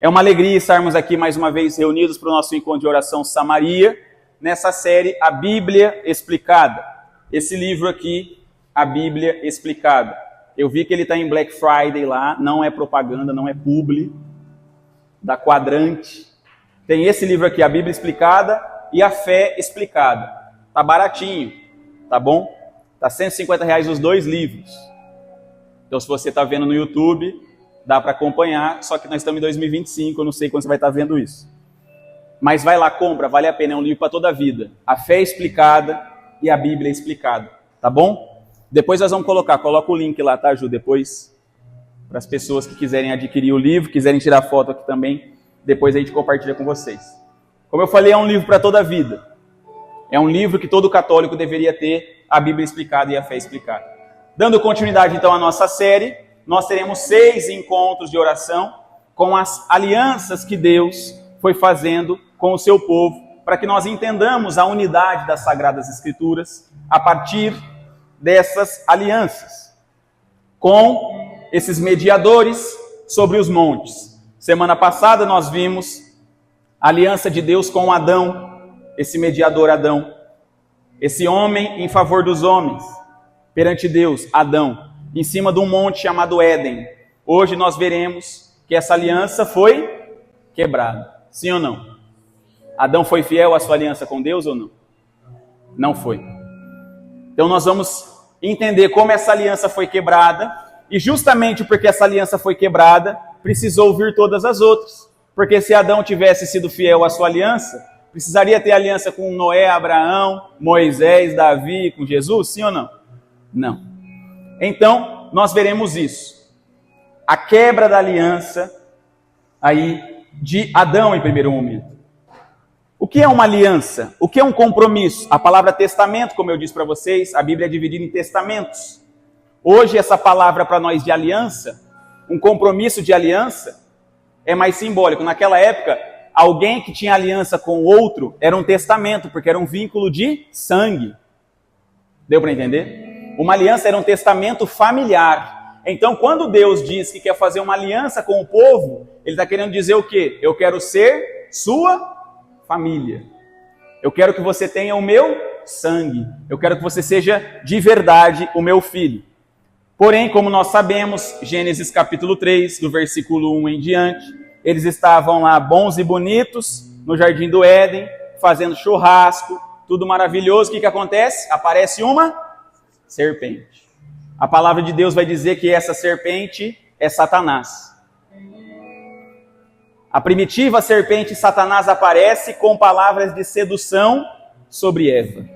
É uma alegria estarmos aqui mais uma vez reunidos para o nosso encontro de oração Samaria, nessa série A Bíblia Explicada. Esse livro aqui, A Bíblia Explicada. Eu vi que ele está em Black Friday lá, não é propaganda, não é publi, da Quadrante. Tem esse livro aqui, A Bíblia Explicada e A Fé Explicada. Tá baratinho, tá bom? Tá R$150 os dois livros. Então se você está vendo no YouTube, dá para acompanhar, só que nós estamos em 2025, eu não sei quando você vai estar vendo isso. Mas vai lá, compra, vale a pena, é um livro para toda a vida. A Fé Explicada e a Bíblia Explicada, tá bom? Depois nós vamos coloca o link lá, tá, Ju? Depois, para as pessoas que quiserem adquirir o livro, quiserem tirar foto aqui também, depois a gente compartilha com vocês. Como eu falei, é um livro para toda a vida. É um livro que todo católico deveria ter, a Bíblia Explicada e a Fé Explicada. Dando continuidade então à nossa série, nós teremos 6 encontros de oração com as alianças que Deus foi fazendo com o seu povo, para que nós entendamos a unidade das Sagradas Escrituras a partir dessas alianças, com esses mediadores sobre os montes. Semana passada nós vimos a aliança de Deus com Adão, esse mediador Adão, esse homem em favor dos homens, perante Deus, Adão, em cima de um monte chamado Éden. Hoje nós veremos que essa aliança foi quebrada. Sim ou não? Adão foi fiel à sua aliança com Deus ou não? Não foi. Então nós vamos entender como essa aliança foi quebrada, e justamente porque essa aliança foi quebrada, precisou vir todas as outras. Porque se Adão tivesse sido fiel à sua aliança, precisaria ter aliança com Noé, Abraão, Moisés, Davi, com Jesus? Sim ou não? Não. Então, nós veremos isso. A quebra da aliança aí de Adão em primeiro momento. O que é uma aliança? O que é um compromisso? A palavra testamento, como eu disse para vocês, a Bíblia é dividida em testamentos. Hoje essa palavra para nós de aliança, um compromisso de aliança, é mais simbólico. Naquela época, alguém que tinha aliança com o outro era um testamento, porque era um vínculo de sangue. Deu para entender? Uma aliança era um testamento familiar. Então, quando Deus diz que quer fazer uma aliança com o povo, Ele está querendo dizer o quê? Eu quero ser sua família. Eu quero que você tenha o meu sangue. Eu quero que você seja de verdade o meu filho. Porém, como nós sabemos, Gênesis capítulo 3, do versículo 1 em diante, eles estavam lá bons e bonitos, no jardim do Éden, fazendo churrasco, tudo maravilhoso. O que acontece? Aparece uma serpente. A palavra de Deus vai dizer que essa serpente é Satanás. A primitiva serpente Satanás aparece com palavras de sedução sobre Eva.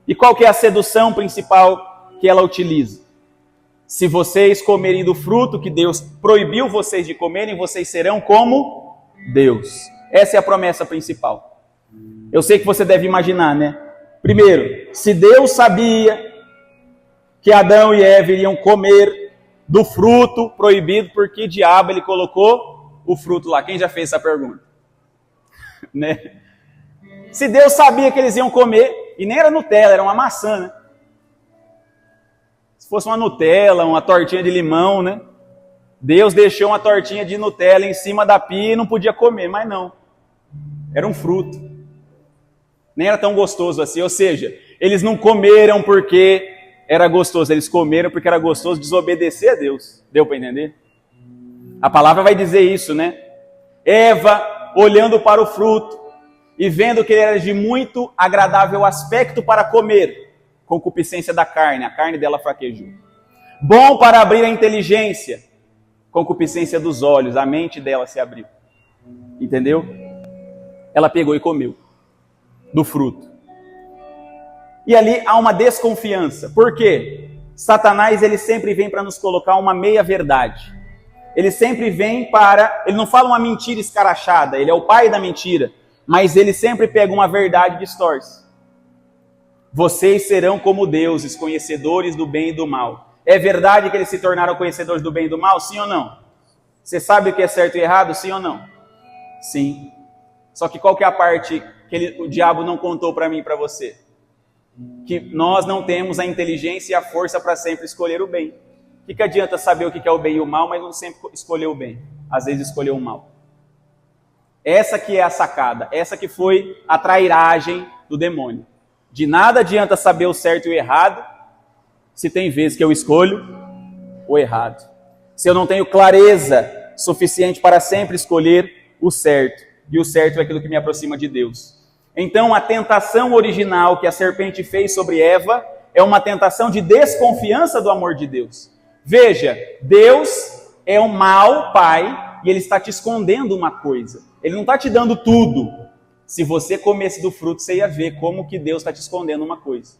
E qual que é a sedução principal que ela utiliza? Se vocês comerem do fruto que Deus proibiu vocês de comerem, vocês serão como Deus. Essa é a promessa principal. Eu sei que você deve imaginar, né? Primeiro, se Deus sabia que Adão e Eva iriam comer do fruto proibido, por que diabo Ele colocou o fruto lá? Quem já fez essa pergunta? Né? Se Deus sabia que eles iam comer, e nem era Nutella, era uma maçã, né? Se fosse uma Nutella, uma tortinha de limão, né? Deus deixou uma tortinha de Nutella em cima da pia e não podia comer, mas não. Era um fruto. Nem era tão gostoso assim, ou seja, eles não comeram porque era gostoso, eles comeram porque era gostoso desobedecer a Deus. Deu para entender? A palavra vai dizer isso, né? Eva, olhando para o fruto e vendo que ele era de muito agradável aspecto para comer, concupiscência da carne, a carne dela fraquejou. Bom para abrir a inteligência, concupiscência dos olhos, a mente dela se abriu. Entendeu? Ela pegou e comeu do fruto. E ali há uma desconfiança. Por quê? Satanás, ele sempre vem para nos colocar uma meia-verdade. Ele sempre vem para... Ele não fala uma mentira escarachada, ele é o pai da mentira, mas ele sempre pega uma verdade e distorce. Vocês serão como deuses, conhecedores do bem e do mal. É verdade que eles se tornaram conhecedores do bem e do mal? Sim ou não? Você sabe o que é certo e errado? Sim ou não? Sim. Só que qual que é a parte que o diabo não contou para mim e para você? Que nós não temos a inteligência e a força para sempre escolher o bem. O que adianta saber o que é o bem e o mal, mas não sempre escolher o bem? às vezes escolheu o mal. Essa que é a sacada, essa que foi a trairagem do demônio. De nada adianta saber o certo e o errado, se tem vezes que eu escolho o errado. Se eu não tenho clareza suficiente para sempre escolher o certo. E o certo é aquilo que me aproxima de Deus. Então, a tentação original que a serpente fez sobre Eva é uma tentação de desconfiança do amor de Deus. Veja, Deus é um mau pai e Ele está te escondendo uma coisa. Ele não está te dando tudo. Se você comesse do fruto, você ia ver como que Deus está te escondendo uma coisa.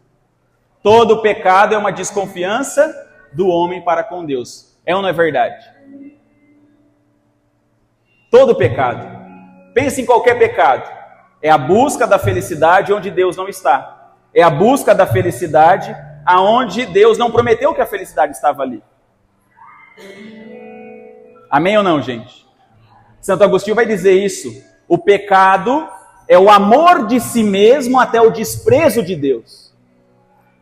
Todo pecado é uma desconfiança do homem para com Deus. É ou não é verdade? Todo pecado. Pense em qualquer pecado. É a busca da felicidade onde Deus não está. É a busca da felicidade aonde Deus não prometeu que a felicidade estava ali. Amém ou não, gente? Santo Agostinho vai dizer isso. O pecado é o amor de si mesmo até o desprezo de Deus.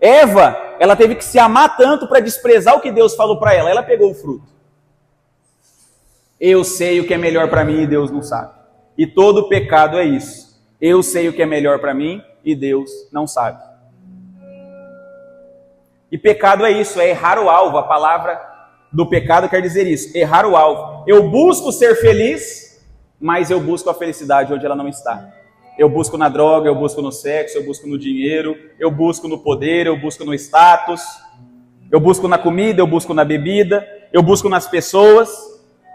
Eva, ela teve que se amar tanto para desprezar o que Deus falou para ela. Ela pegou o fruto. Eu sei o que é melhor para mim e Deus não sabe. E todo pecado é isso. Eu sei o que é melhor para mim e Deus não sabe. E pecado é isso, é errar o alvo. A palavra do pecado quer dizer isso, errar o alvo. Eu busco ser feliz, mas eu busco a felicidade onde ela não está. Eu busco na droga, eu busco no sexo, eu busco no dinheiro, eu busco no poder, eu busco no status, eu busco na comida, eu busco na bebida, eu busco nas pessoas.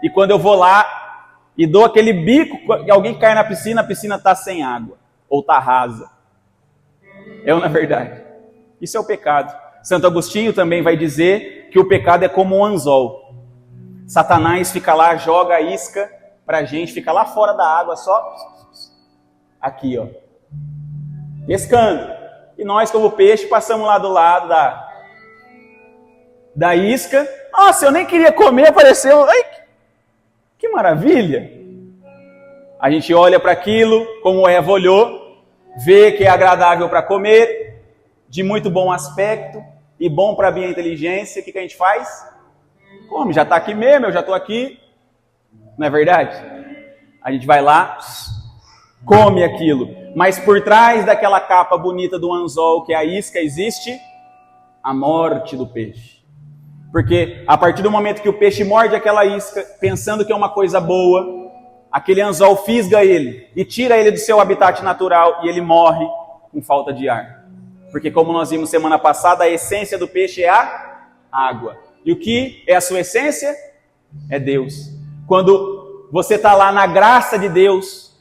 E quando eu vou lá e dou aquele bico, e alguém cai na piscina, a piscina está sem água, ou está rasa. É ou não é verdade? Isso é o pecado. Santo Agostinho também vai dizer que o pecado é como um anzol. Satanás fica lá, joga a isca para a gente, fica lá fora da água, só aqui, ó, pescando. E nós, como peixe, passamos lá do lado da isca. Nossa, eu nem queria comer, apareceu. Ai, que maravilha! A gente olha para aquilo, como Eva olhou, vê que é agradável para comer, de muito bom aspecto e bom para a minha inteligência. O que a gente faz? Come, já está aqui mesmo, eu já estou aqui. Não é verdade? A gente vai lá, come aquilo. Mas por trás daquela capa bonita do anzol, que é a isca, existe a morte do peixe. Porque a partir do momento que o peixe morde aquela isca, pensando que é uma coisa boa, aquele anzol fisga ele e tira ele do seu habitat natural e ele morre com falta de ar. Porque como nós vimos semana passada, a essência do peixe é a água. E o que é a sua essência? É Deus. Quando você está lá na graça de Deus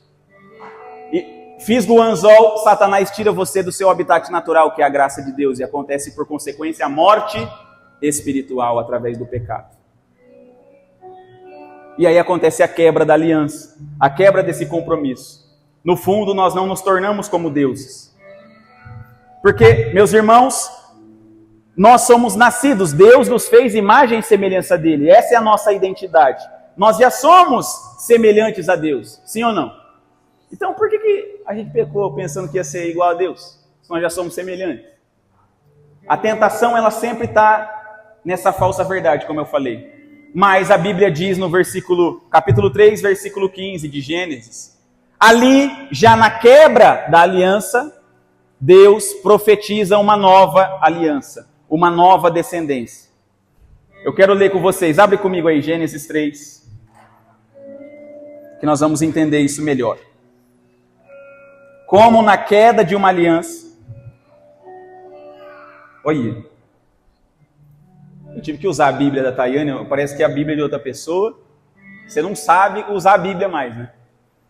e fisga o anzol, Satanás tira você do seu habitat natural, que é a graça de Deus, e acontece por consequência a morte espiritual através do pecado. E aí acontece a quebra da aliança, a quebra desse compromisso. No fundo, nós não nos tornamos como deuses. Porque, meus irmãos, nós somos nascidos, Deus nos fez imagem e semelhança dele. Essa é a nossa identidade. Nós já somos semelhantes a Deus, sim ou não? Então por que a gente pecou pensando que ia ser igual a Deus, se nós já somos semelhantes? A tentação, ela sempre está nessa falsa verdade, como eu falei. Mas a Bíblia diz no capítulo 3, versículo 15 de Gênesis, ali, já na quebra da aliança, Deus profetiza uma nova aliança, uma nova descendência. Eu quero ler com vocês, abre comigo aí Gênesis 3, que nós vamos entender isso melhor. Como na queda de uma aliança, olha, eu tive que usar a Bíblia da Tayane, parece que é a Bíblia de outra pessoa, você não sabe usar a Bíblia mais, né?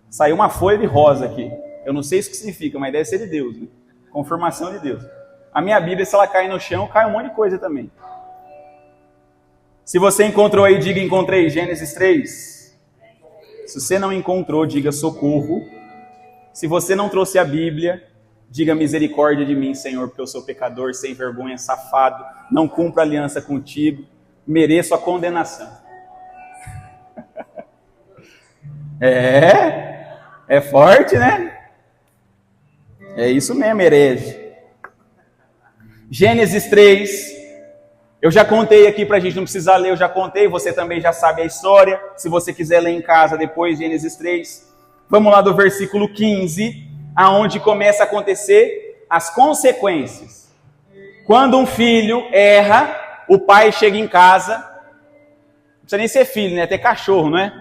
Saiu uma folha de rosa aqui, eu não sei isso que significa, mas deve ser de Deus, né? Confirmação de Deus. A minha Bíblia, se ela cai no chão, cai um monte de coisa também. Se você encontrou aí, diga encontrei, Gênesis 3. Se você não encontrou, diga socorro. Se você não trouxe a Bíblia, diga misericórdia de mim, Senhor, porque eu sou pecador, sem vergonha, safado, não cumpro aliança contigo, mereço a condenação. É forte, né? É isso mesmo, herege. Gênesis 3, Eu já contei aqui para a gente não precisar ler, eu já contei, você também já sabe a história, se você quiser ler em casa depois, Gênesis 3. Vamos lá do versículo 15, aonde começa a acontecer as consequências. Quando um filho erra, o pai chega em casa, não precisa nem ser filho, né? Até cachorro, não é?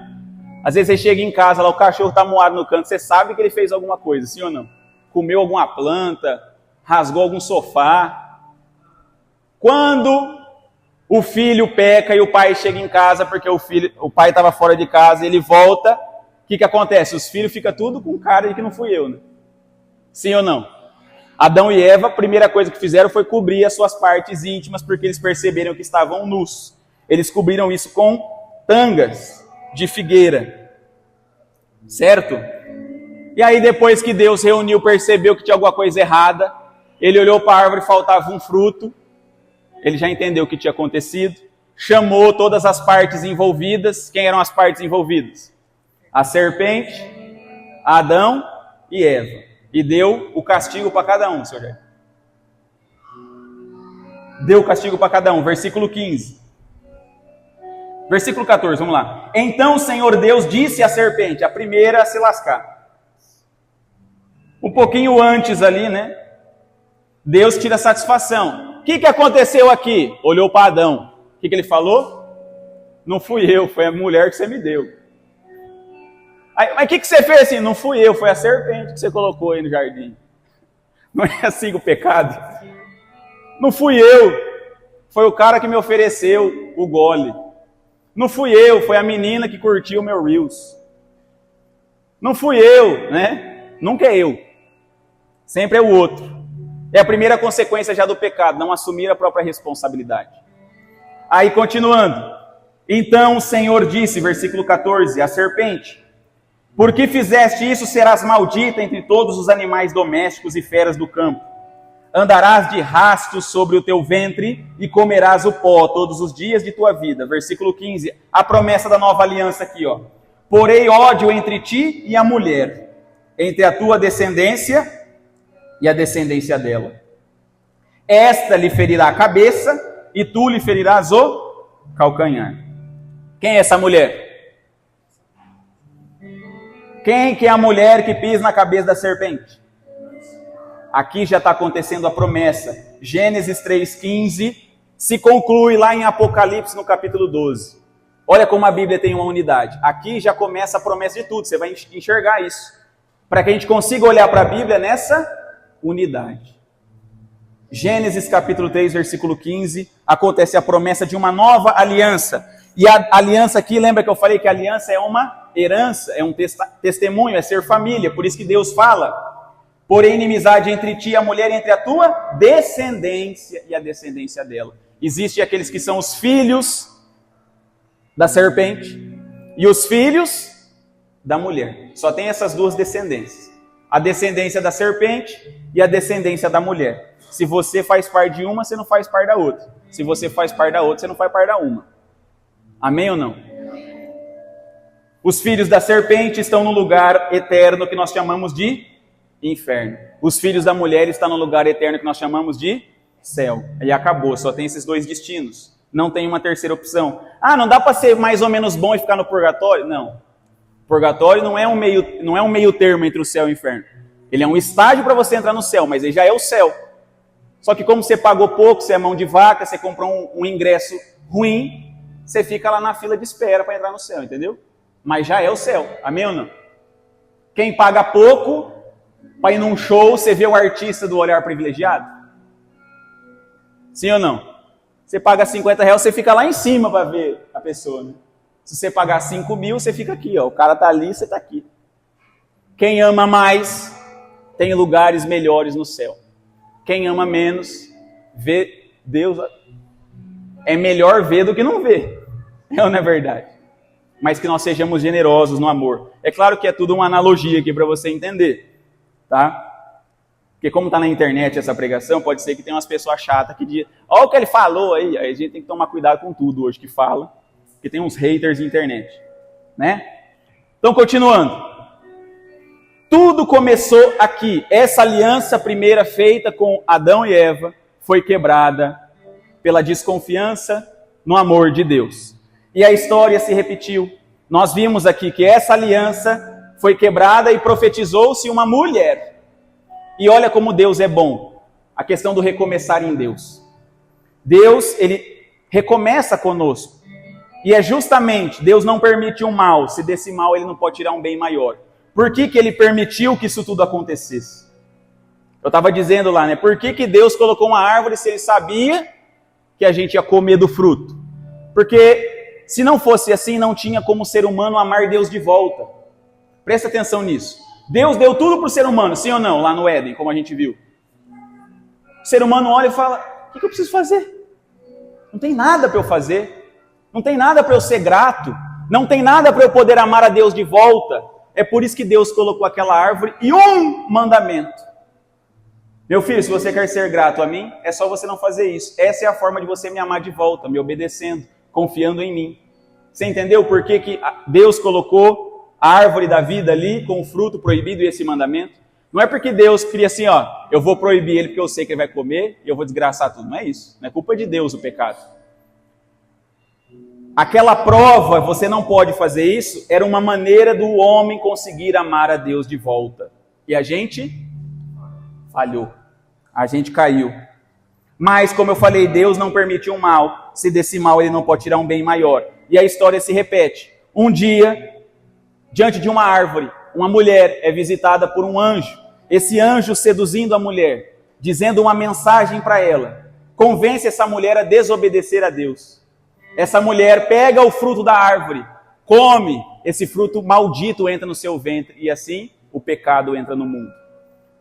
Às vezes você chega em casa, lá o cachorro está moado no canto, você sabe que ele fez alguma coisa, sim ou não? Comeu alguma planta, rasgou algum sofá. Quando o filho peca e o pai chega em casa, porque o pai estava fora de casa, ele volta, o que acontece? Os filhos ficam tudo com cara de que não fui eu, né? Sim ou não? Adão e Eva, a primeira coisa que fizeram foi cobrir as suas partes íntimas, porque eles perceberam que estavam nus. Eles cobriram isso com tangas de figueira. Certo? E aí depois que Deus reuniu, percebeu que tinha alguma coisa errada, ele olhou para a árvore e faltava um fruto, ele já entendeu o que tinha acontecido, chamou todas as partes envolvidas. Quem eram as partes envolvidas? A serpente, Adão e Eva. E deu o castigo para cada um, senhor Jair. Deu o castigo para cada um. Versículo 15. Versículo 14, vamos lá. Então o Senhor Deus disse à serpente, a primeira a se lascar. Um pouquinho antes ali, né? Deus tira satisfação. O que aconteceu aqui? Olhou para Adão. O que ele falou? Não fui eu, foi a mulher que você me deu. Aí, mas o que você fez assim? Não fui eu, foi a serpente que você colocou aí no jardim. Não é assim o pecado? Não fui eu, foi o cara que me ofereceu o gole. Não fui eu, foi a menina que curtiu o meu Reels. Não fui eu, né? Nunca é eu. Sempre é o outro. É a primeira consequência já do pecado, não assumir a própria responsabilidade. Aí continuando. Então o Senhor disse, versículo 14, a serpente: porque fizeste isso, serás maldita entre todos os animais domésticos e feras do campo. Andarás de rastos sobre o teu ventre e comerás o pó todos os dias de tua vida. Versículo 15, a promessa da nova aliança aqui, ó. Porei ódio entre ti e a mulher, entre a tua descendência e a descendência dela. Esta lhe ferirá a cabeça e tu lhe ferirás o calcanhar. Quem é essa mulher? Quem que é a mulher que pisa na cabeça da serpente? Aqui já está acontecendo a promessa. Gênesis 3,15 se conclui lá em Apocalipse no capítulo 12. Olha como a Bíblia tem uma unidade. Aqui já começa a promessa de tudo. Você vai enxergar isso. Para que a gente consiga olhar para a Bíblia nessa unidade. Gênesis capítulo 3, versículo 15, acontece a promessa de uma nova aliança. E a aliança aqui, lembra que eu falei que a aliança é uma herança, é um testemunho, é ser família. Por isso que Deus fala: porém inimizade entre ti e a mulher, entre a tua descendência e a descendência dela. Existem aqueles que são os filhos da serpente e os filhos da mulher. Só tem essas duas descendências. A descendência da serpente e a descendência da mulher. Se você faz parte de uma, você não faz parte da outra. Se você faz parte da outra, você não faz parte da uma. Amém ou não? Os filhos da serpente estão no lugar eterno que nós chamamos de inferno. Os filhos da mulher estão no lugar eterno que nós chamamos de céu. E acabou, só tem esses dois destinos. Não tem uma terceira opção. Ah, não dá para ser mais ou menos bom e ficar no purgatório? Não. Purgatório não é um meio termo entre o céu e o inferno. Ele é um estágio para você entrar no céu, mas ele já é o céu. Só que como você pagou pouco, você é mão de vaca, você comprou um ingresso ruim, você fica lá na fila de espera para entrar no céu, entendeu? Mas já é o céu, amém ou não? Quem paga pouco, para ir num show, você vê o artista do olhar privilegiado? Sim ou não? Você paga R$50, você fica lá em cima para ver a pessoa, né? Se você pagar 5 mil, você fica aqui, ó. O cara tá ali, você tá aqui. Quem ama mais, tem lugares melhores no céu. Quem ama menos, vê Deus. É melhor ver do que não ver. Não é verdade? Mas que nós sejamos generosos no amor. É claro que é tudo uma analogia aqui para você entender. Tá? Porque como está na internet essa pregação, pode ser que tenha umas pessoas chatas que dizem: olha o que ele falou aí. Aí a gente tem que tomar cuidado com tudo hoje que fala. Porque tem uns haters de internet. Né? Então, continuando. Tudo começou aqui. Essa aliança primeira feita com Adão e Eva foi quebrada pela desconfiança no amor de Deus. E a história se repetiu. Nós vimos aqui que essa aliança foi quebrada e profetizou-se uma mulher. E olha como Deus é bom. A questão do recomeçar em Deus. Deus, ele recomeça conosco. E é justamente, Deus não permite um mal, se desse mal ele não pode tirar um bem maior. Por que ele permitiu que isso tudo acontecesse? Eu estava dizendo lá, né? Por que Deus colocou uma árvore se ele sabia que a gente ia comer do fruto? Porque se não fosse assim, não tinha como o ser humano amar Deus de volta. Presta atenção nisso. Deus deu tudo para o ser humano, sim ou não? Lá no Éden, como a gente viu. O ser humano olha e fala, o que eu preciso fazer? Não tem nada para eu fazer. Não tem nada para eu ser grato. Não tem nada para eu poder amar a Deus de volta. É por isso que Deus colocou aquela árvore e um mandamento. Meu filho, se você quer ser grato a mim, é só você não fazer isso. Essa é a forma de você me amar de volta, me obedecendo, confiando em mim. Você entendeu por que Deus colocou a árvore da vida ali com o fruto proibido e esse mandamento? Não é porque Deus queria assim, eu vou proibir ele porque eu sei que ele vai comer e eu vou desgraçar tudo. Não é isso. Não é culpa de Deus o pecado. Aquela prova, você não pode fazer isso, era uma maneira do homem conseguir amar a Deus de volta. E a gente falhou. A gente caiu. Mas, como eu falei, Deus não permite um mal. Se desse mal ele não pode tirar um bem maior. E a história se repete. Um dia, diante de uma árvore, uma mulher é visitada por um anjo. Esse anjo seduzindo a mulher, dizendo uma mensagem para ela. Convence essa mulher a desobedecer a Deus. Essa mulher pega o fruto da árvore, come, esse fruto maldito entra no seu ventre. E assim, o pecado entra no mundo.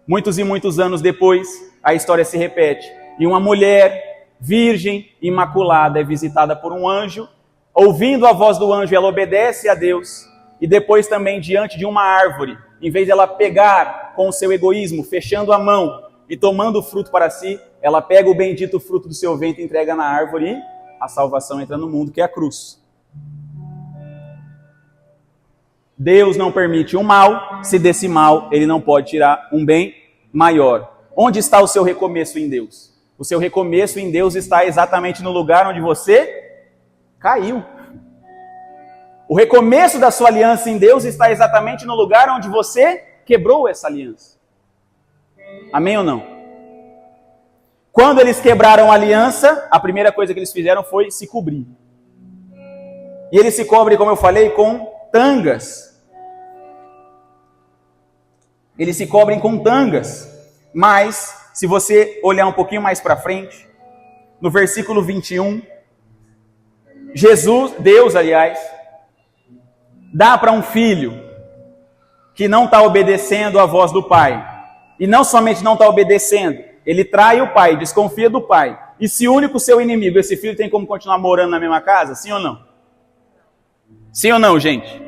Muitos e muitos anos depois, a história se repete. E uma mulher virgem, imaculada, é visitada por um anjo. Ouvindo a voz do anjo, ela obedece a Deus. E depois também, diante de uma árvore, em vez de ela pegar com o seu egoísmo, fechando a mão e tomando o fruto para si, ela pega o bendito fruto do seu ventre e entrega na árvore e a salvação entra no mundo, que é a cruz. Deus não permite um mal, se desse mal ele não pode tirar um bem maior. Onde está o seu recomeço em Deus? O seu recomeço em Deus está exatamente no lugar onde você caiu. O recomeço da sua aliança em Deus está exatamente no lugar onde você quebrou essa aliança. Amém ou não? Quando eles quebraram a aliança, a primeira coisa que eles fizeram foi se cobrir. E eles se cobrem, como eu falei, com tangas. Eles se cobrem com tangas. Mas, se você olhar um pouquinho mais para frente, no versículo 21, Deus, dá para um filho que não está obedecendo à voz do pai. E não somente não está obedecendo, ele trai o pai, desconfia do pai. E se une com o seu inimigo, esse filho tem como continuar morando na mesma casa? Sim ou não? Sim ou não, gente?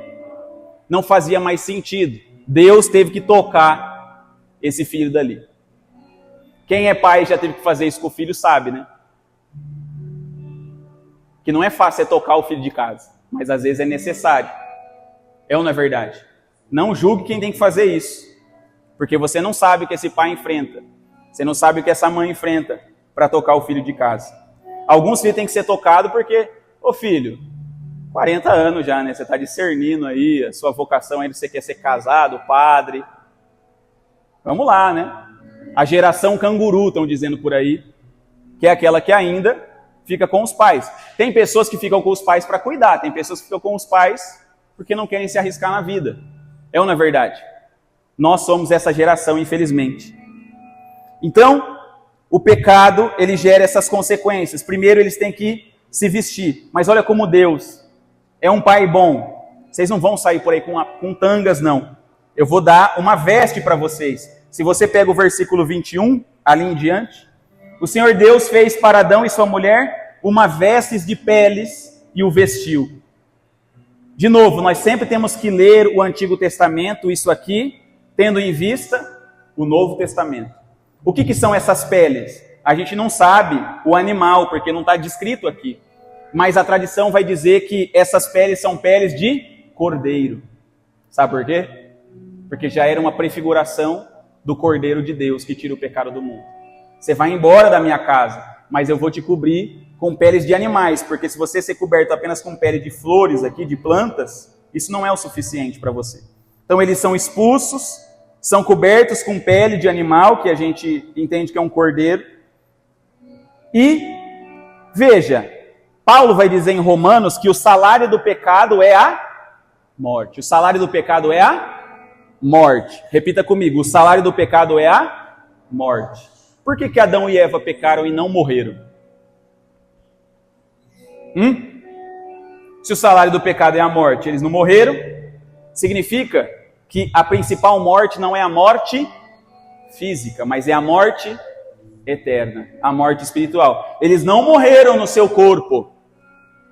Não fazia mais sentido. Deus teve que tocar esse filho dali. Quem é pai e já teve que fazer isso com o filho sabe, né? Que não é fácil tocar o filho de casa, mas às vezes é necessário. É ou não é verdade? Não julgue quem tem que fazer isso, porque você não sabe o que esse pai enfrenta. Você não sabe o que essa mãe enfrenta para tocar o filho de casa. Alguns filhos têm que ser tocados porque, filho, 40 anos já, né? Você está discernindo aí a sua vocação, aí você quer ser casado, padre. Vamos lá, né? A geração canguru, estão dizendo por aí, que é aquela que ainda fica com os pais. Tem pessoas que ficam com os pais para cuidar, tem pessoas que ficam com os pais porque não querem se arriscar na vida. É ou não é verdade? Nós somos essa geração, infelizmente. Então, o pecado, ele gera essas consequências. Primeiro, eles têm que se vestir. Mas olha como Deus é um pai bom. Vocês não vão sair por aí com tangas, não. Eu vou dar uma veste para vocês. Se você pega o versículo 21, ali em diante, o Senhor Deus fez para Adão e sua mulher uma veste de peles e o vestiu. De novo, nós sempre temos que ler o Antigo Testamento, isso aqui, tendo em vista o Novo Testamento. O que são essas peles? A gente não sabe o animal, porque não está descrito aqui. Mas a tradição vai dizer que essas peles são peles de cordeiro. Sabe por quê? Porque já era uma prefiguração do Cordeiro de Deus que tira o pecado do mundo. Você vai embora da minha casa, mas eu vou te cobrir com peles de animais, porque se você ser coberto apenas com pele de flores aqui, de plantas, isso não é o suficiente para você. Então eles são expulsos, são cobertos com pele de animal, que a gente entende que é um cordeiro. E, veja, Paulo vai dizer em Romanos que o salário do pecado é a morte. O salário do pecado é a morte. Repita comigo, o salário do pecado é a morte. Por que Adão e Eva pecaram e não morreram? Se o salário do pecado é a morte, eles não morreram, significa que a principal morte não é a morte física, mas é a morte eterna, a morte espiritual. Eles não morreram no seu corpo,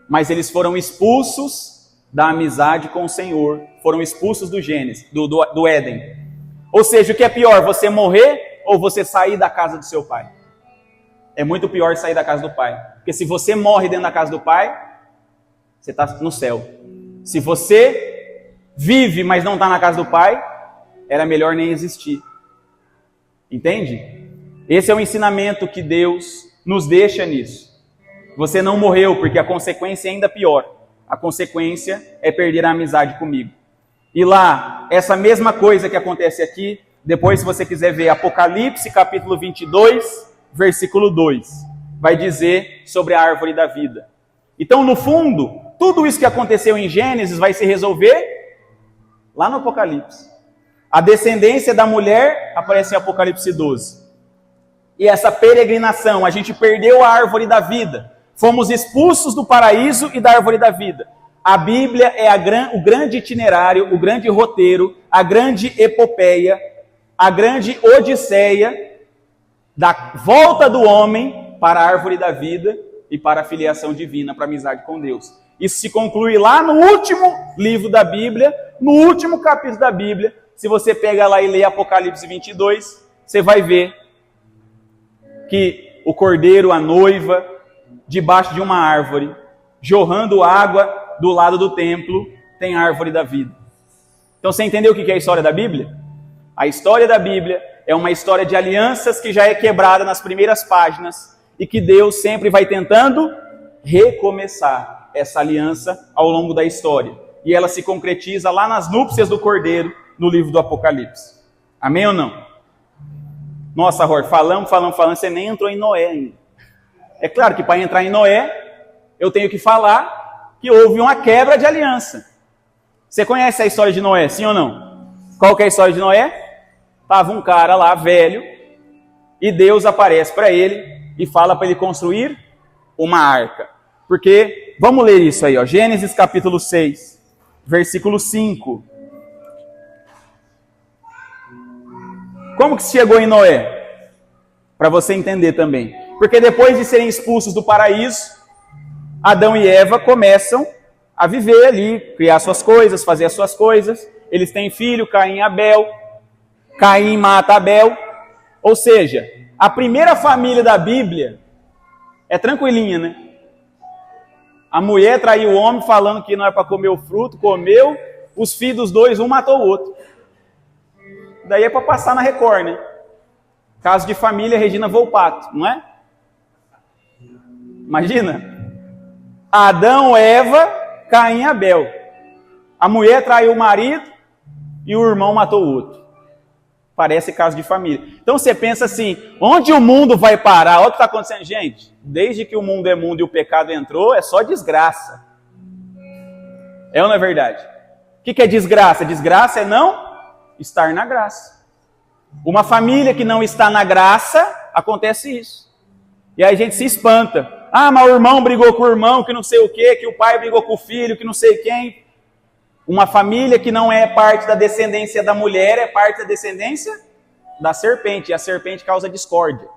mas eles foram expulsos da amizade com o Senhor, foram expulsos do Gênesis, do Éden. Ou seja, o que é pior, você morrer ou você sair da casa do seu pai? É muito pior sair da casa do pai, porque se você morre dentro da casa do pai, você está no céu. Se você vive, mas não está na casa do pai, era melhor nem existir. Entende? Esse é o ensinamento que Deus nos deixa nisso. Você não morreu, porque a consequência é ainda pior. A consequência é perder a amizade comigo. E lá, essa mesma coisa que acontece aqui, depois se você quiser ver Apocalipse capítulo 22, versículo 2, vai dizer sobre a árvore da vida. Então, no fundo, tudo isso que aconteceu em Gênesis vai se resolver lá no Apocalipse. A descendência da mulher aparece em Apocalipse 12. E essa peregrinação, a gente perdeu a árvore da vida. Fomos expulsos do paraíso e da árvore da vida. A Bíblia é o grande itinerário, o grande roteiro, a grande epopeia, a grande odisseia da volta do homem para a árvore da vida e para a filiação divina, para a amizade com Deus. Isso se conclui lá no último livro da Bíblia, no último capítulo da Bíblia. Se você pega lá e lê Apocalipse 22, você vai ver que o cordeiro, a noiva, debaixo de uma árvore, jorrando água do lado do templo, tem a árvore da vida. Então você entendeu o que é a história da Bíblia? A história da Bíblia é uma história de alianças que já é quebrada nas primeiras páginas e que Deus sempre vai tentando recomeçar essa aliança ao longo da história. E ela se concretiza lá nas núpcias do cordeiro, no livro do Apocalipse. Amém ou não? Nossa, Ror, falamos, você nem entrou em Noé ainda. É claro que para entrar em Noé, eu tenho que falar que houve uma quebra de aliança. Você conhece a história de Noé, sim ou não? Qual que é a história de Noé? Estava um cara lá, velho, e Deus aparece para ele e fala para ele construir uma arca. Porque, vamos ler isso aí, ó, Gênesis capítulo 6, versículo 5. Como que chegou em Noé? Para você entender também. Porque depois de serem expulsos do paraíso, Adão e Eva começam a viver ali, criar suas coisas, fazer as suas coisas. Eles têm filho, Caim e Abel. Caim mata Abel. Ou seja, a primeira família da Bíblia é tranquilinha, né? A mulher traiu o homem falando que não é para comer o fruto, comeu. Os filhos dos dois, um matou o outro. Daí é para passar na Record, né? Caso de família, Regina Volpato, não é? Imagina. Adão, Eva, Caim e Abel. A mulher traiu o marido e o irmão matou o outro. Parece caso de família. Então você pensa assim, onde o mundo vai parar? Olha o que está acontecendo, gente. Desde que o mundo é mundo e o pecado entrou, é só desgraça. É ou não é verdade? O que é desgraça? Desgraça é não estar na graça. Uma família que não está na graça, acontece isso. E aí a gente se espanta. Ah, mas o irmão brigou com o irmão, que não sei o quê, que o pai brigou com o filho, que não sei quem. Uma família que não é parte da descendência da mulher, é parte da descendência da serpente. E a serpente causa discórdia.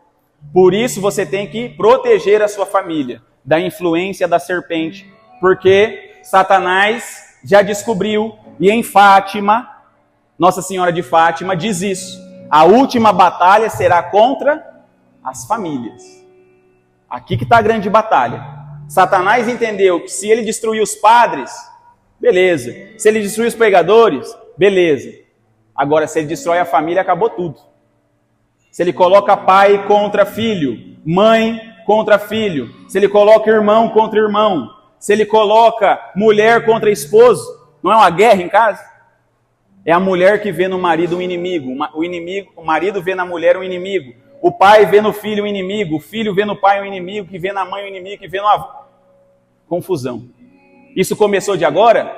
Por isso você tem que proteger a sua família da influência da serpente. Porque Satanás já descobriu, e em Fátima, Nossa Senhora de Fátima diz isso. A última batalha será contra as famílias. Aqui que está a grande batalha. Satanás entendeu que se ele destruir os padres, beleza. Se ele destruir os pregadores, beleza. Agora, se ele destrói a família, acabou tudo. Se ele coloca pai contra filho, mãe contra filho, se ele coloca irmão contra irmão, se ele coloca mulher contra esposo, não é uma guerra em casa? É a mulher que vê no marido um inimigo, o marido vê na mulher um inimigo, o pai vê no filho um inimigo, o filho vê no pai um inimigo, que vê na mãe um inimigo, que vê no avô. Confusão. Isso começou de agora?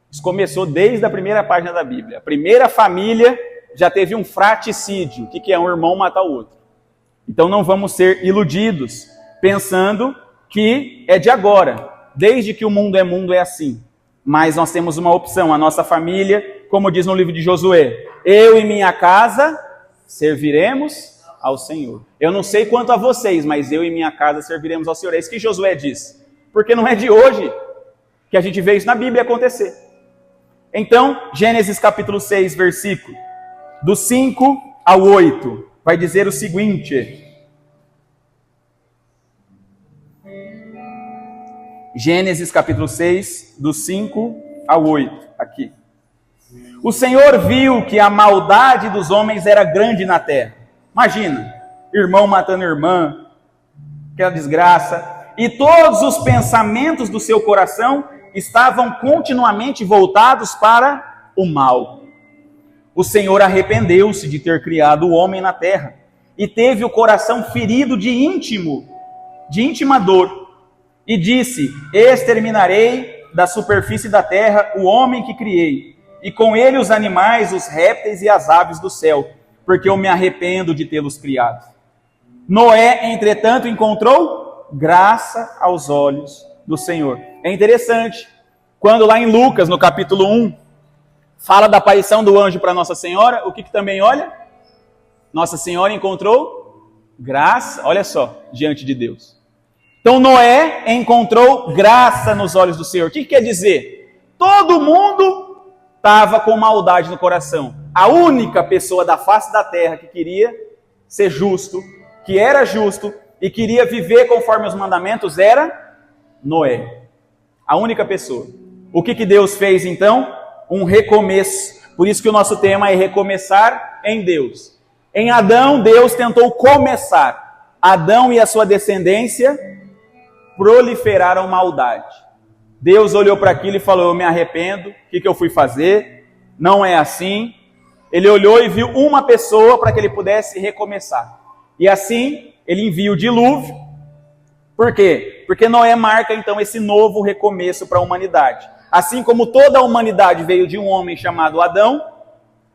Isso começou desde a primeira página da Bíblia. A primeira família já teve um fraticídio. O que é um irmão matar o outro? Então não vamos ser iludidos, pensando que é de agora. Desde que o mundo é assim. Mas nós temos uma opção, a nossa família, como diz no livro de Josué, eu e minha casa serviremos ao Senhor. Eu não sei quanto a vocês, mas eu e minha casa serviremos ao Senhor. É isso que Josué diz. Porque não é de hoje que a gente vê isso na Bíblia acontecer. Então, Gênesis capítulo 6, versículo do 5 ao 8, vai dizer o seguinte. Gênesis capítulo 6, do 5 ao 8, aqui. O Senhor viu que a maldade dos homens era grande na terra. Imagina, irmão matando irmã, aquela desgraça. E todos os pensamentos do seu coração estavam continuamente voltados para o mal. O Senhor arrependeu-se de ter criado o homem na terra e teve o coração ferido de íntima dor. E disse, exterminarei da superfície da terra o homem que criei, e com ele os animais, os répteis e as aves do céu, porque eu me arrependo de tê-los criado. Noé, entretanto, encontrou graça aos olhos do Senhor. É interessante, quando lá em Lucas, no capítulo 1, fala da aparição do anjo para Nossa Senhora, o que também olha? Nossa Senhora encontrou graça, olha só, diante de Deus. Então Noé encontrou graça nos olhos do Senhor. O que quer dizer? Todo mundo estava com maldade no coração. A única pessoa da face da terra que queria ser justo, que era justo e queria viver conforme os mandamentos era Noé. A única pessoa. O que Deus fez então? Um recomeço. Por isso que o nosso tema é recomeçar em Deus. Em Adão, Deus tentou começar. Adão e a sua descendência proliferaram maldade. Deus olhou para aquilo e falou, eu me arrependo, o que eu fui fazer? Não é assim. Ele olhou e viu uma pessoa para que ele pudesse recomeçar. E assim, ele envia o dilúvio. Por quê? Porque Noé marca então esse novo recomeço para a humanidade. Assim como toda a humanidade veio de um homem chamado Adão,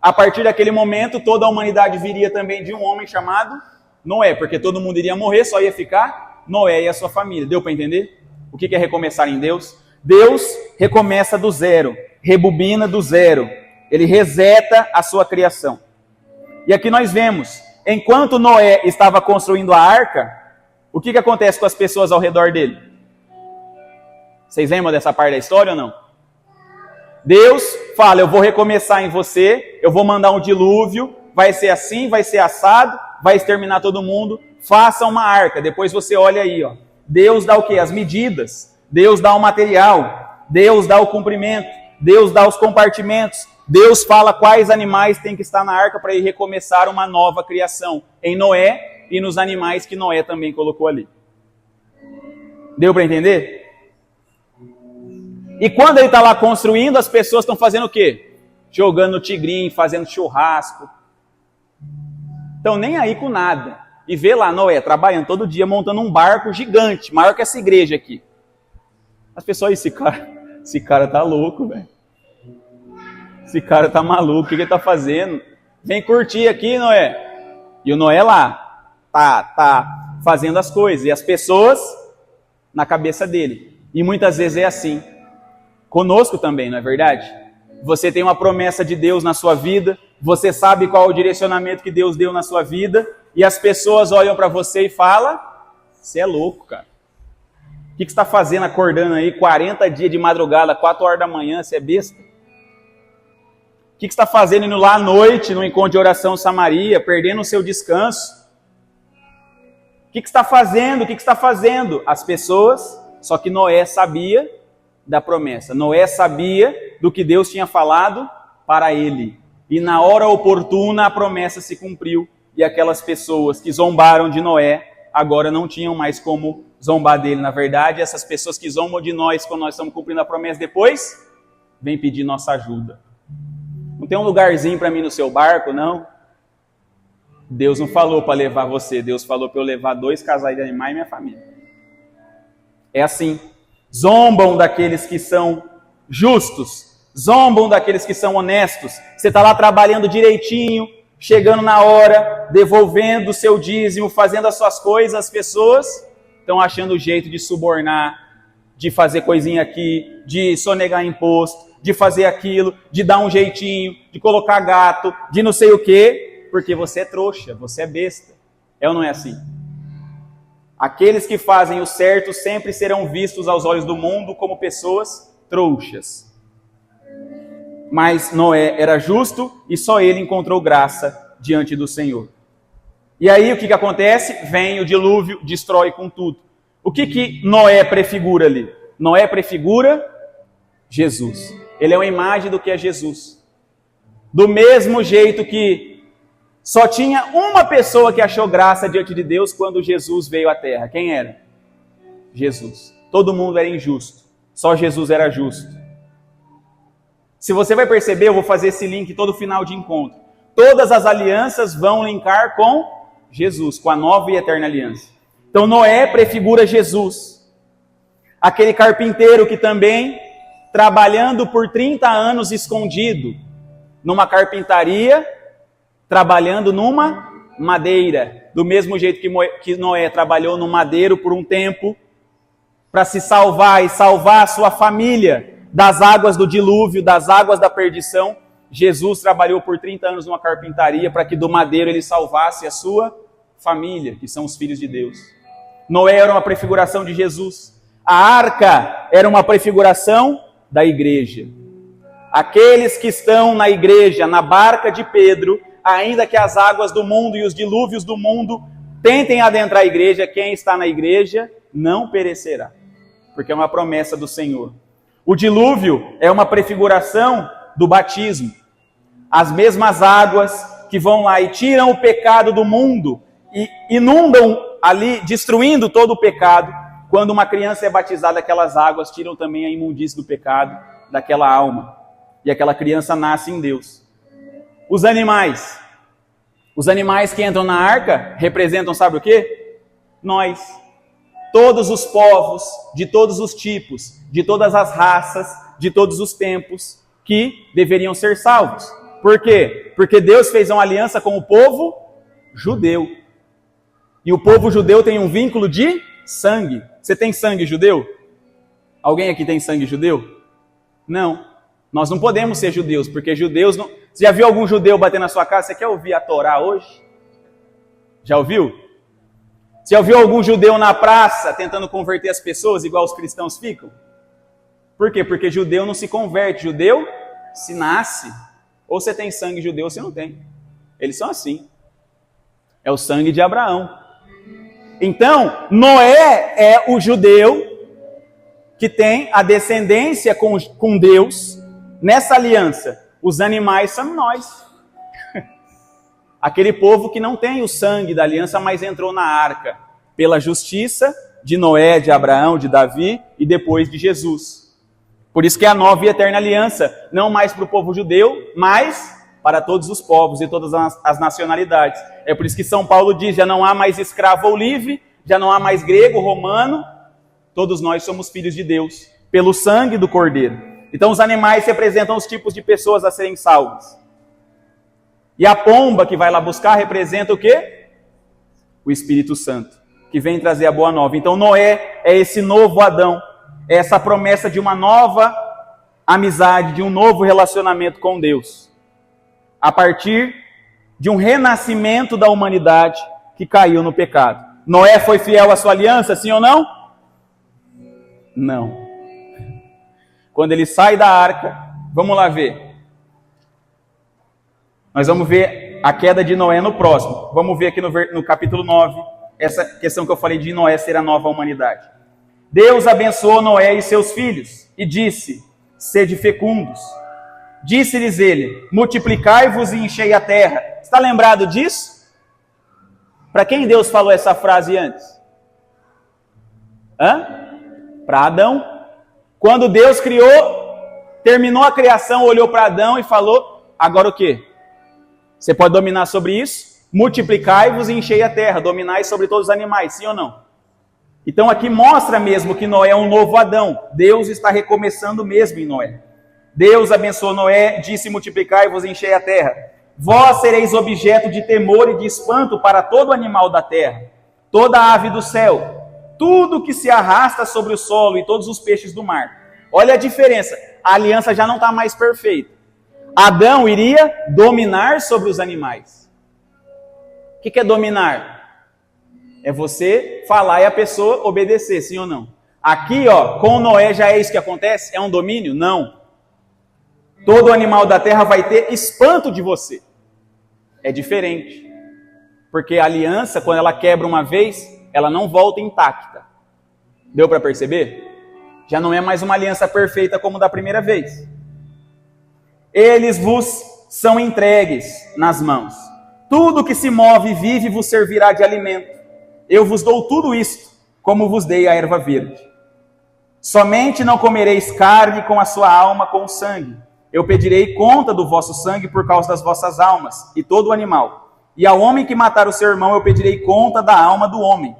a partir daquele momento toda a humanidade viria também de um homem chamado Noé, porque todo mundo iria morrer, só ia ficar Noé e a sua família. Deu para entender? O que é recomeçar em Deus? Deus recomeça do zero, rebobina do zero. Ele reseta a sua criação. E aqui nós vemos, enquanto Noé estava construindo a arca, o que acontece com as pessoas ao redor dele? Vocês lembram dessa parte da história ou não? Deus fala, eu vou recomeçar em você, eu vou mandar um dilúvio, vai ser assim, vai ser assado, vai exterminar todo mundo, faça uma arca. Depois você olha aí, ó. Deus dá o quê? As medidas. Deus dá o material. Deus dá o comprimento. Deus dá os compartimentos. Deus fala quais animais tem que estar na arca para ir recomeçar uma nova criação. Em Noé e nos animais que Noé também colocou ali. Deu para entender? E quando ele está lá construindo, as pessoas estão fazendo o quê? Jogando no tigrinho, fazendo churrasco. Estão nem aí com nada. E vê lá Noé trabalhando todo dia, montando um barco gigante, maior que essa igreja aqui. As pessoas, esse cara tá louco, velho. Esse cara tá maluco, o que ele tá fazendo? Vem curtir aqui, Noé. E o Noé lá, tá fazendo as coisas. E as pessoas na cabeça dele. E muitas vezes é assim. Conosco também, não é verdade? Você tem uma promessa de Deus na sua vida, você sabe qual é o direcionamento que Deus deu na sua vida, e as pessoas olham para você e falam, você é louco, cara. O que você está fazendo acordando aí 40 dias de madrugada, 4 horas da manhã, você é besta? O que você está fazendo indo lá à noite, no encontro de oração Samaria, perdendo o seu descanso? O que você está fazendo? O que você está fazendo? As pessoas, só que Noé sabia da promessa. Noé sabia do que Deus tinha falado para ele. E na hora oportuna a promessa se cumpriu. E aquelas pessoas que zombaram de Noé, agora não tinham mais como zombar dele. Na verdade, essas pessoas que zombam de nós quando nós estamos cumprindo a promessa depois, vêm pedir nossa ajuda. Não tem um lugarzinho para mim no seu barco, não? Deus não falou para levar você, Deus falou para eu levar 2 casais de animais e minha família. É assim. Zombam daqueles que são justos, zombam daqueles que são honestos. Você está lá trabalhando direitinho, chegando na hora, devolvendo o seu dízimo, fazendo as suas coisas, as pessoas estão achando o jeito de subornar, de fazer coisinha aqui, de sonegar imposto, de fazer aquilo, de dar um jeitinho, de colocar gato, de não sei o quê, porque você é trouxa, você é besta. É ou não é assim? Aqueles que fazem o certo sempre serão vistos aos olhos do mundo como pessoas trouxas. Mas Noé era justo e só ele encontrou graça diante do Senhor. E aí o que acontece? Vem o dilúvio, destrói com tudo. O que Noé prefigura ali? Noé prefigura Jesus. Ele é uma imagem do que é Jesus. Do mesmo jeito que só tinha uma pessoa que achou graça diante de Deus quando Jesus veio à terra. Quem era? Jesus. Todo mundo era injusto. Só Jesus era justo. Se você vai perceber, eu vou fazer esse link todo final de encontro. Todas as alianças vão linkar com Jesus, com a nova e eterna aliança. Então Noé prefigura Jesus. Aquele carpinteiro que também, trabalhando por 30 anos escondido, numa carpintaria, trabalhando numa madeira. Do mesmo jeito que Noé trabalhou no madeiro por um tempo, para se salvar e salvar a sua família das águas do dilúvio, das águas da perdição, Jesus trabalhou por 30 anos numa carpintaria para que do madeiro ele salvasse a sua família, que são os filhos de Deus. Noé era uma prefiguração de Jesus. A arca era uma prefiguração da igreja. Aqueles que estão na igreja, na barca de Pedro, ainda que as águas do mundo e os dilúvios do mundo tentem adentrar a igreja, quem está na igreja não perecerá, porque é uma promessa do Senhor. O dilúvio é uma prefiguração do batismo. As mesmas águas que vão lá e tiram o pecado do mundo e inundam ali, destruindo todo o pecado. Quando uma criança é batizada, aquelas águas tiram também a imundície do pecado daquela alma. E aquela criança nasce em Deus. Os animais que entram na arca representam, sabe o quê? Nós. Todos os povos, de todos os tipos, de todas as raças, de todos os tempos, que deveriam ser salvos. Por quê? Porque Deus fez uma aliança com o povo judeu. E o povo judeu tem um vínculo de sangue. Você tem sangue judeu? Alguém aqui tem sangue judeu? Não. Nós não podemos ser judeus, porque judeus não... Você já viu algum judeu bater na sua casa? Você quer ouvir a Torá hoje? Já ouviu? Você já ouviu algum judeu na praça tentando converter as pessoas igual os cristãos ficam? Por quê? Porque judeu não se converte, judeu se nasce. Ou você tem sangue judeu ou você não tem. Eles são assim. É o sangue de Abraão. Então, Noé é o judeu que tem a descendência com Deus nessa aliança. Os animais são nós. Aquele povo que não tem o sangue da aliança, mas entrou na arca pela justiça de Noé, de Abraão, de Davi e depois de Jesus. Por isso que é a nova e eterna aliança, não mais para o povo judeu, mas para todos os povos e todas as nacionalidades. É por isso que São Paulo diz, já não há mais escravo ou livre, já não há mais grego, romano, todos nós somos filhos de Deus, pelo sangue do Cordeiro. Então os animais representam os tipos de pessoas a serem salvas. E a pomba que vai lá buscar representa o quê? O Espírito Santo, que vem trazer a boa nova. Então Noé é esse novo Adão, é essa promessa de uma nova amizade, de um novo relacionamento com Deus. A partir de um renascimento da humanidade que caiu no pecado. Noé foi fiel à sua aliança, sim ou não? Não. Quando ele sai da arca, vamos lá ver. Nós vamos ver a queda de Noé no próximo. Vamos ver aqui no capítulo 9, essa questão que eu falei de Noé ser a nova humanidade. Deus abençoou Noé e seus filhos e disse, sede fecundos. Disse-lhes ele, multiplicai-vos e enchei a terra. Está lembrado disso? Para quem Deus falou essa frase antes? Para Adão. Quando Deus criou, terminou a criação, olhou para Adão e falou, agora o quê? Você pode dominar sobre isso? Multiplicai-vos e enchei a terra, dominai sobre todos os animais, sim ou não? Então aqui mostra mesmo que Noé é um novo Adão. Deus está recomeçando mesmo em Noé. Deus abençoou Noé, disse, multiplicai-vos e enchei a terra. Vós sereis objeto de temor e de espanto para todo animal da terra, toda ave do céu, tudo que se arrasta sobre o solo e todos os peixes do mar. Olha a diferença, a aliança já não está mais perfeita. Adão iria dominar sobre os animais. O que é dominar? É você falar e a pessoa obedecer, sim ou não? Aqui, ó, com Noé já é isso que acontece? É um domínio? Não. Todo animal da terra vai ter espanto de você. É diferente. Porque a aliança, quando ela quebra uma vez, ela não volta intacta. Deu para perceber? Já não é mais uma aliança perfeita como da primeira vez. Eles vos são entregues nas mãos. Tudo que se move e vive vos servirá de alimento. Eu vos dou tudo isto, como vos dei a erva verde. Somente não comereis carne com a sua alma, com o sangue. Eu pedirei conta do vosso sangue por causa das vossas almas, e todo animal. E ao homem que matar o seu irmão, eu pedirei conta da alma do homem.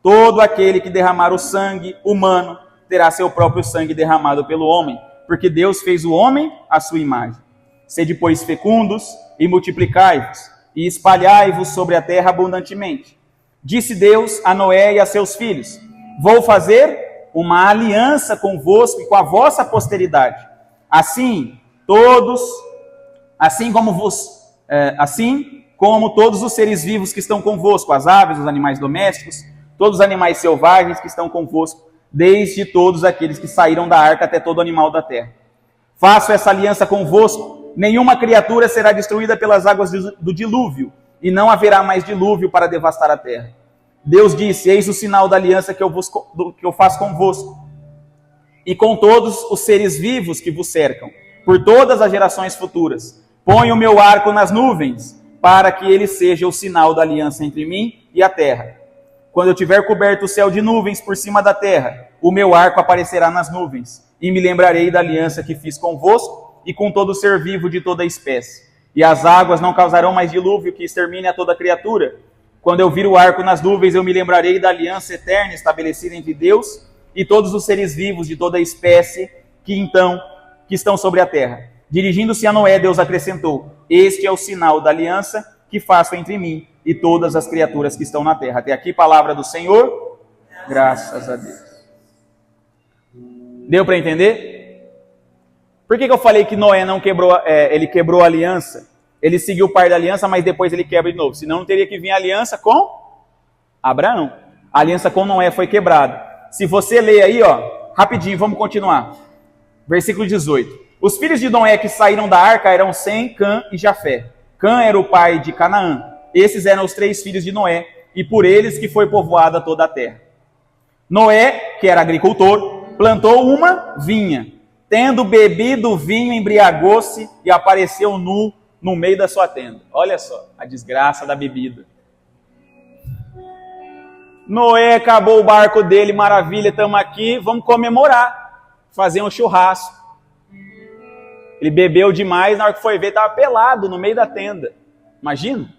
Todo aquele que derramar o sangue humano, terá seu próprio sangue derramado pelo homem, porque Deus fez o homem à sua imagem. Sede, pois, fecundos, e multiplicai-vos, e espalhai-vos sobre a terra abundantemente. Disse Deus a Noé e a seus filhos, vou fazer uma aliança convosco e com a vossa posteridade. Assim como todos os seres vivos que estão convosco, as aves, os animais domésticos, todos os animais selvagens que estão convosco, desde todos aqueles que saíram da arca até todo animal da terra. Faço essa aliança convosco, nenhuma criatura será destruída pelas águas do dilúvio, e não haverá mais dilúvio para devastar a terra. Deus disse, eis o sinal da aliança que eu faço convosco, e com todos os seres vivos que vos cercam, por todas as gerações futuras. Ponho o meu arco nas nuvens, para que ele seja o sinal da aliança entre mim e a terra. Quando eu tiver coberto o céu de nuvens por cima da terra, o meu arco aparecerá nas nuvens, e me lembrarei da aliança que fiz convosco e com todo ser vivo de toda espécie. E as águas não causarão mais dilúvio que extermine a toda criatura. Quando eu vir o arco nas nuvens, eu me lembrarei da aliança eterna estabelecida entre Deus e todos os seres vivos de toda espécie que estão sobre a terra. Dirigindo-se a Noé, Deus acrescentou, este é o sinal da aliança que faço entre mim e todas as criaturas que estão na terra. Até aqui, palavra do Senhor. Graças a Deus. Deu para entender? Por que eu falei que Noé não quebrou, ele quebrou a aliança? Ele seguiu o par da aliança, mas depois ele quebra de novo. Senão não teria que vir a aliança com Abraão. A aliança com Noé foi quebrada. Se você ler aí, ó, rapidinho, vamos continuar. Versículo 18. Os filhos de Noé que saíram da arca eram Sem, Cã e Jafé. Cã era o pai de Canaã. Esses eram os 3 filhos de Noé, e por eles que foi povoada toda a terra. Noé, que era agricultor, plantou uma vinha. Tendo bebido o vinho, embriagou-se e apareceu nu no meio da sua tenda. Olha só, a desgraça da bebida. Noé acabou o barco dele, maravilha, estamos aqui, vamos comemorar, fazer um churrasco. Ele bebeu demais, na hora que foi ver, estava pelado no meio da tenda. Imagina?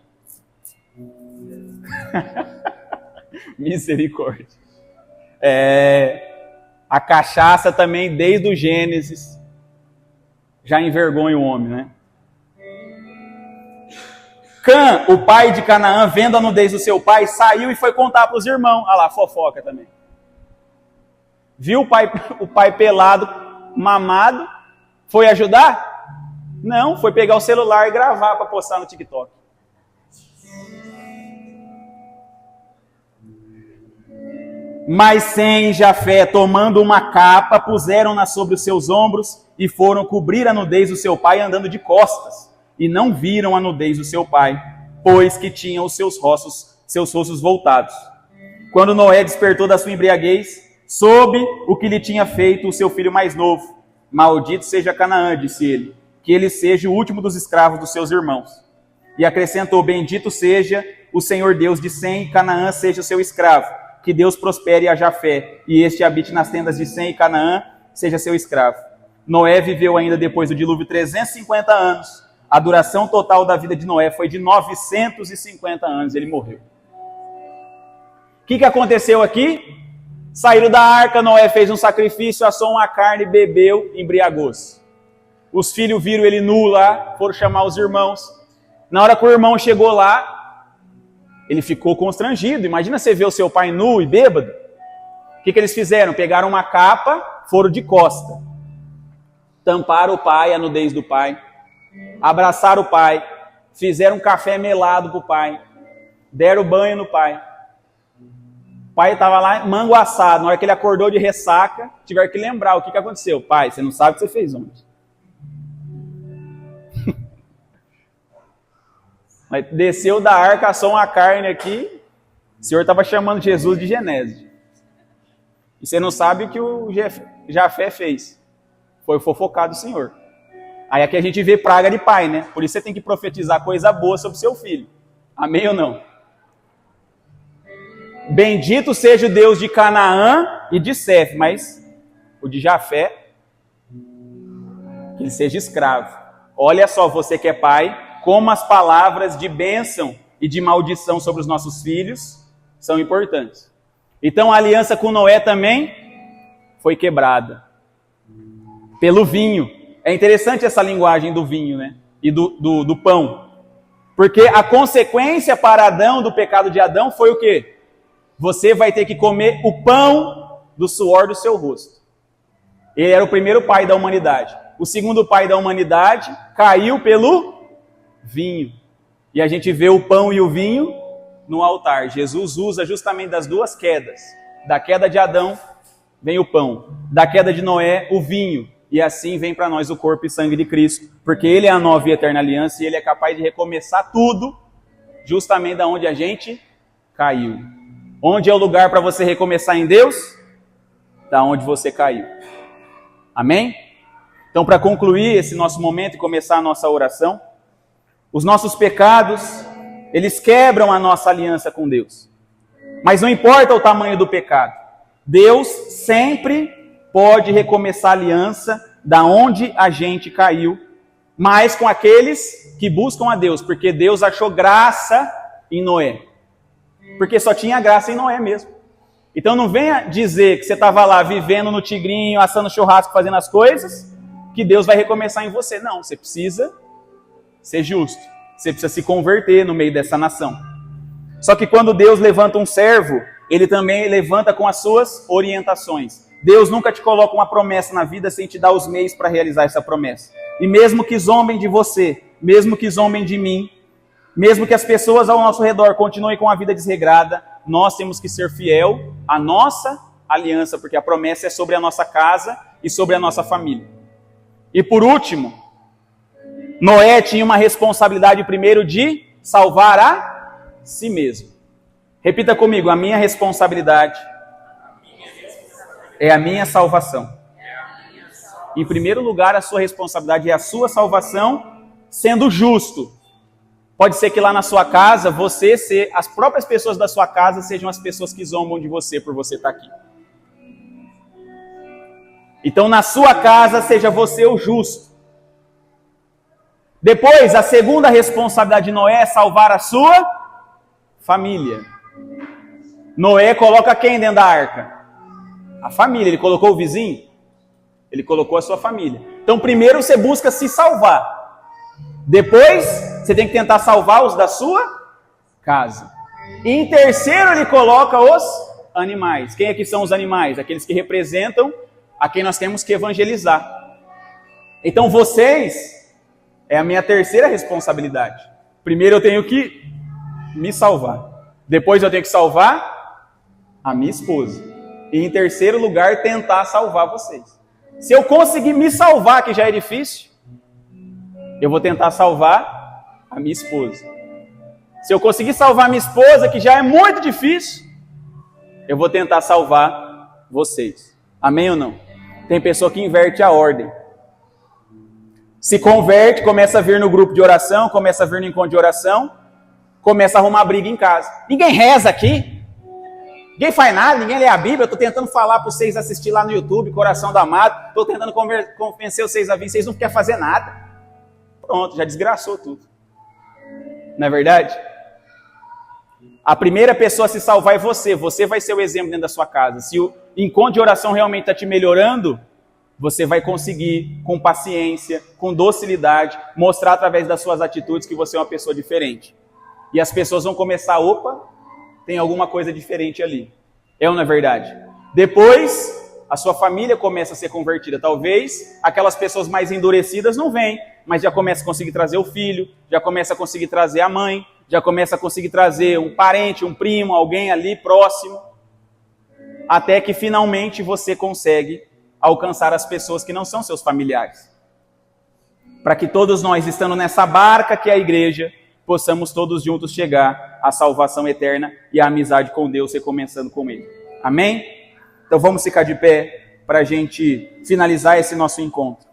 Misericórdia. A cachaça também, desde o Gênesis, já envergonha o homem, né? Cã, o pai de Canaã, vendo a nudez do seu pai, saiu e foi contar para os irmãos. Olha lá, fofoca também. Viu o pai pelado, mamado, foi ajudar? Não, foi pegar o celular e gravar para postar no TikTok. Mas Sem e Jafé, tomando uma capa, puseram-na sobre os seus ombros e foram cobrir a nudez do seu pai andando de costas. E não viram a nudez do seu pai, pois que tinham os seus rostos voltados. Quando Noé despertou da sua embriaguez, soube o que lhe tinha feito o seu filho mais novo. Maldito seja Canaã, disse ele, que ele seja o último dos escravos dos seus irmãos. E acrescentou, bendito seja o Senhor Deus de Sem e Canaã seja o seu escravo. Que Deus prospere a Jafé, e este habite nas tendas de Sem e Canaã seja seu escravo. Noé viveu ainda depois do dilúvio 350 anos. A duração total da vida de Noé foi de 950 anos, ele morreu. O que aconteceu aqui? Saíram da arca, Noé fez um sacrifício, assou uma carne, bebeu, embriagou-se. Os filhos viram ele nu lá, foram chamar os irmãos. Na hora que o irmão chegou lá, ele ficou constrangido. Imagina você ver o seu pai nu e bêbado. O que eles fizeram? Pegaram uma capa, foram de costa. Tamparam o pai, a nudez do pai. Abraçaram o pai. Fizeram um café melado para o pai. Deram banho no pai. O pai estava lá, mango assado. Na hora que ele acordou de ressaca, tiveram que lembrar o que aconteceu. Pai, você não sabe o que você fez ontem. Mas desceu da arca, assou uma carne aqui. O Senhor estava chamando Jesus de Genésio. E você não sabe o que o Jafé fez. Foi fofocado do Senhor. Aí aqui a gente vê praga de pai, né? Por isso você tem que profetizar coisa boa sobre o seu filho. Amém ou não? Bendito seja o Deus de Canaã e de Sef, mas o de Jafé, que ele seja escravo. Olha só, você que é pai, como as palavras de bênção e de maldição sobre os nossos filhos são importantes. Então a aliança com Noé também foi quebrada. Pelo vinho. É interessante essa linguagem do vinho, né? E do pão. Porque a consequência para Adão, do pecado de Adão, foi o quê? Você vai ter que comer o pão do suor do seu rosto. Ele era o primeiro pai da humanidade. O segundo pai da humanidade caiu pelo vinho. E a gente vê o pão e o vinho no altar. Jesus usa justamente das duas quedas. Da queda de Adão vem o pão. Da queda de Noé, o vinho. E assim vem para nós o corpo e sangue de Cristo. Porque Ele é a nova e eterna aliança e Ele é capaz de recomeçar tudo justamente da onde a gente caiu. Onde é o lugar para você recomeçar em Deus? Da onde você caiu. Amém? Então, para concluir esse nosso momento e começar a nossa oração, os nossos pecados, eles quebram a nossa aliança com Deus. Mas não importa o tamanho do pecado. Deus sempre pode recomeçar a aliança da onde a gente caiu, mas com aqueles que buscam a Deus, porque Deus achou graça em Noé. Porque só tinha graça em Noé mesmo. Então não venha dizer que você estava lá vivendo no tigrinho, assando churrasco, fazendo as coisas, que Deus vai recomeçar em você. Não, você precisa ser justo. Você precisa se converter no meio dessa nação. Só que quando Deus levanta um servo, Ele também levanta com as suas orientações. Deus nunca te coloca uma promessa na vida sem te dar os meios para realizar essa promessa. E mesmo que zombem de você, mesmo que zombem de mim, mesmo que as pessoas ao nosso redor continuem com a vida desregrada, nós temos que ser fiel à nossa aliança, porque a promessa é sobre a nossa casa e sobre a nossa família. E por último, Noé tinha uma responsabilidade primeiro de salvar a si mesmo. Repita comigo, a minha responsabilidade é a minha salvação. Em primeiro lugar, a sua responsabilidade é a sua salvação, sendo justo. Pode ser que lá na sua casa, as próprias pessoas da sua casa sejam as pessoas que zombam de você por você estar aqui. Então, na sua casa, seja você o justo. Depois, a segunda responsabilidade de Noé é salvar a sua família. Noé coloca quem dentro da arca? A família. Ele colocou o vizinho? Ele colocou a sua família. Então, primeiro você busca se salvar. Depois, você tem que tentar salvar os da sua casa. E em terceiro, ele coloca os animais. Quem aqui são os animais? Aqueles que representam a quem nós temos que evangelizar. Então, vocês é a minha terceira responsabilidade. Primeiro, eu tenho que me salvar. Depois, eu tenho que salvar a minha esposa. E em terceiro lugar, tentar salvar vocês. Se eu conseguir me salvar, que já é difícil, eu vou tentar salvar a minha esposa. Se eu conseguir salvar a minha esposa, que já é muito difícil, eu vou tentar salvar vocês. Amém ou não? Tem pessoa que inverte a ordem. Se converte, começa a vir no grupo de oração, começa a vir no encontro de oração, começa a arrumar briga em casa. Ninguém reza aqui, ninguém faz nada, ninguém lê a Bíblia. Eu estou tentando falar para vocês assistir lá no YouTube, Coração do Amado. Estou tentando convencer vocês a vir, vocês não querem fazer nada. Pronto, já desgraçou tudo. Não é verdade? A primeira pessoa a se salvar é você. Você vai ser o exemplo dentro da sua casa. Se o encontro de oração realmente está te melhorando, você vai conseguir, com paciência, com docilidade, mostrar através das suas atitudes que você é uma pessoa diferente. E as pessoas vão começar, opa, tem alguma coisa diferente ali. É ou não é verdade? Depois, a sua família começa a ser convertida. Talvez aquelas pessoas mais endurecidas não vêm, mas já começa a conseguir trazer o filho, já começa a conseguir trazer a mãe, já começa a conseguir trazer um parente, um primo, alguém ali próximo, até que finalmente você consegue alcançar as pessoas que não são seus familiares. Para que todos nós, estando nessa barca que é a igreja, possamos todos juntos chegar à salvação eterna e à amizade com Deus, recomeçando com Ele. Amém? Então vamos ficar de pé para a gente finalizar esse nosso encontro.